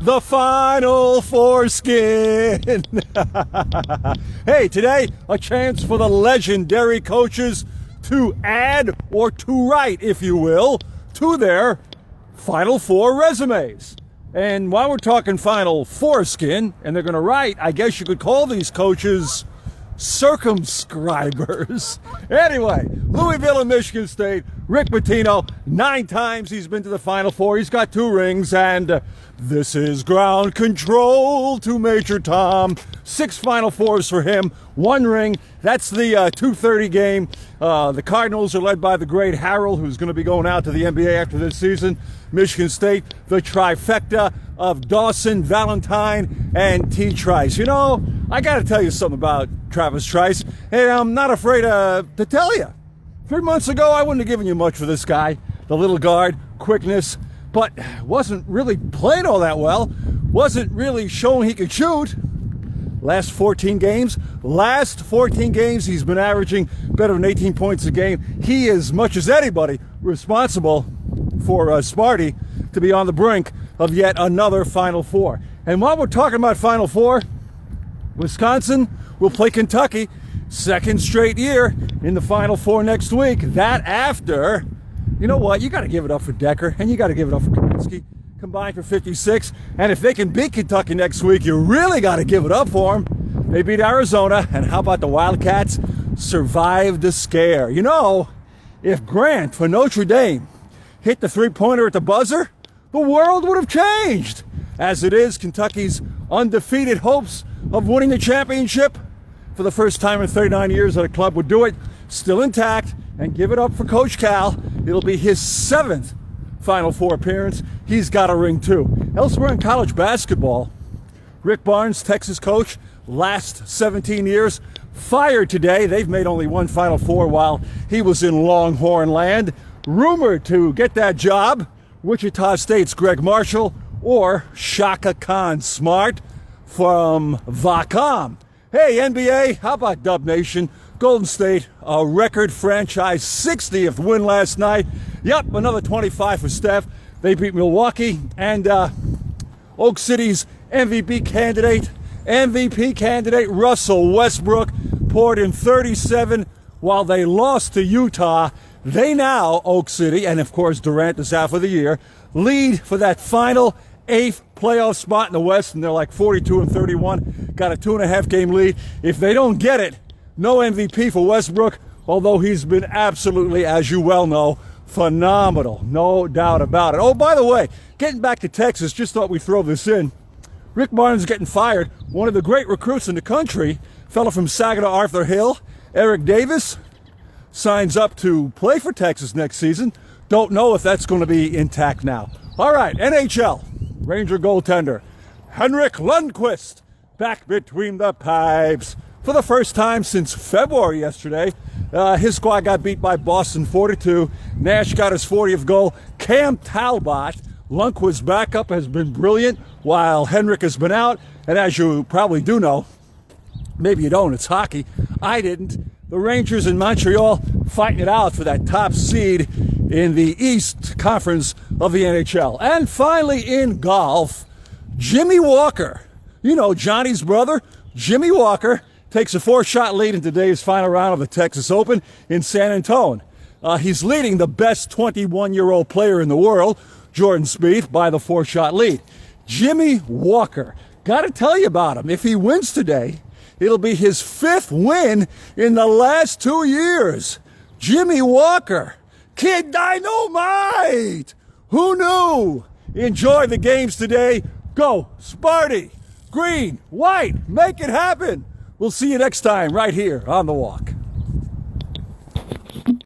the Final Foreskin. Hey, today, a chance for the legendary coaches to add, or to write, if you will, to their Final Four resumes. And while we're talking Final Foreskin, and they're going to write, I guess you could call these coaches circumscribers. Anyway, Louisville and Michigan State, Rick Pitino, 9 times he's been to the Final Four. He's got 2 rings, and this is ground control to Major Tom. 6 Final Fours for him, 1 ring. That's the 2:30 game. The Cardinals are led by the great Harold, who's going to be going out to the NBA after this season. Michigan State, the trifecta of Dawson, Valentine, and T. Trice. You know, I got to tell you something about Travis Trice, and I'm not afraid to tell you. 3 months ago, I wouldn't have given you much for this guy. The little guard, quickness, but wasn't really playing all that well. Wasn't really showing he could shoot. Last 14 games, he's been averaging better than 18 points a game. He, as much as anybody, responsible for Sparty to be on the brink of yet another Final Four. And while we're talking about Final Four, Wisconsin will play Kentucky, 2nd straight year in the Final Four next week. That after, you know what, you got to give it up for Decker, and you got to give it up for Kaminsky, combined for 56. And if they can beat Kentucky next week, you really got to give it up for them. They beat Arizona, and how about the Wildcats? Survived the scare. You know, if Grant for Notre Dame hit the 3-pointer at the buzzer, the world would have changed. As it is, Kentucky's undefeated hopes of winning the championship for the first time in 39 years that a club would do it, still intact. And give it up for Coach Cal. It'll be his 7th Final Four appearance. He's got a ring too. Elsewhere in college basketball, Rick Barnes, Texas coach, last 17 years, fired today. They've made only 1 Final Four while he was in Longhorn land. Rumored to get that job, Wichita State's Greg Marshall or Shaka Khan Smart from Vacom. Hey, NBA, how about Dub Nation? Golden State, a record franchise 60th win last night. Yep, another 25 for Steph. They beat Milwaukee, and Oak City's MVP candidate Russell Westbrook poured in 37 while they lost to Utah. They now, Oak City, and of course Durant is out for the year, lead for that final 8th playoff spot in the West, and they're like 42-31. Got a 2.5 game lead. If they don't get it, no MVP for Westbrook, although he's been absolutely, as you well know, phenomenal. No doubt about it. Oh, by the way, getting back to Texas, just thought we'd throw this in. Rick Barnes getting fired. One of the great recruits in the country, fellow from Saginaw Arthur Hill, Eric Davis, signs up to play for Texas next season. Don't know if that's going to be intact now. All right, NHL, Ranger goaltender Henrik Lundqvist back between the pipes. For the first time since February yesterday, his squad got beat by Boston 4-2. Nash got his 40th goal. Cam Talbot, Lundqvist's backup, has been brilliant while Henrik has been out. And as you probably do know, maybe you don't, it's hockey. I didn't. The Rangers in Montreal fighting it out for that top seed in the East Conference of the NHL. And finally in golf, Jimmy Walker, you know, Johnny's brother, Jimmy Walker, takes a 4-shot lead in today's final round of the Texas Open in San Antonio. He's leading the best 21-year-old player in the world, Jordan Spieth, by the 4-shot lead. Jimmy Walker, got to tell you about him. If he wins today, it'll be his 5th win in the last 2 years. Jimmy Walker, Kid Dynamite! Who knew? Enjoy the games today. Go, Sparty! Green, white, make it happen! We'll see you next time right here on The Walk.